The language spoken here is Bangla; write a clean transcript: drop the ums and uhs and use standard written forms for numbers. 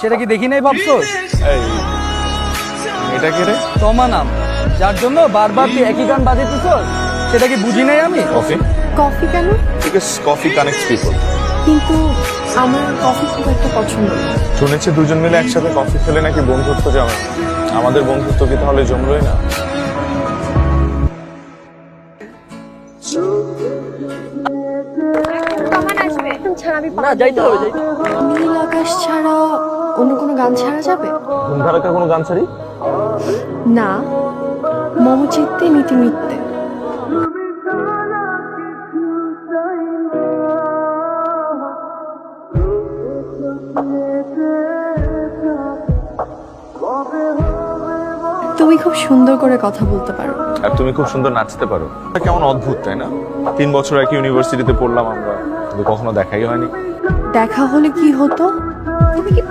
সেটা কি দেখি নাই ভাবছোস? এই এটা কে রে? তমা নাম, যার জন্য বারবার তুই একই গান বাজাইতেছস সেটা কি বুঝি নাই আমি? কফি? কফি কেন? Because coffee connects people. কিন্তু আমার কফি খুব একটা পছন্দ না। শুনেছি দুজন মিলে একসাথে কফি খেলে নাকি বন্ধুত্ব জমে। আমাদের বন্ধুত্ব কি তাহলে জমলোই না? না, যাইতে হবে, যাইতে হবে। নীল আকাশ ছাড়া অন্য কোনো গান ছাড়া যাবে? ধুমধারাক্কা কোনো গান ছাড়ি? না, মম চিত্তে নীতি মিথ্যে। তুমি খুব সুন্দর করে কথা বলতে পারো। আর তুমি খুব সুন্দর নাচতে পারো। কেমন অদ্ভুত তাই না? 3 বছর একই ইউনিভার্সিটিতে পড়লাম আমরা, কিন্তু কখনো দেখাই হয়নি। দেখা হলে কি হতো? তুমি কি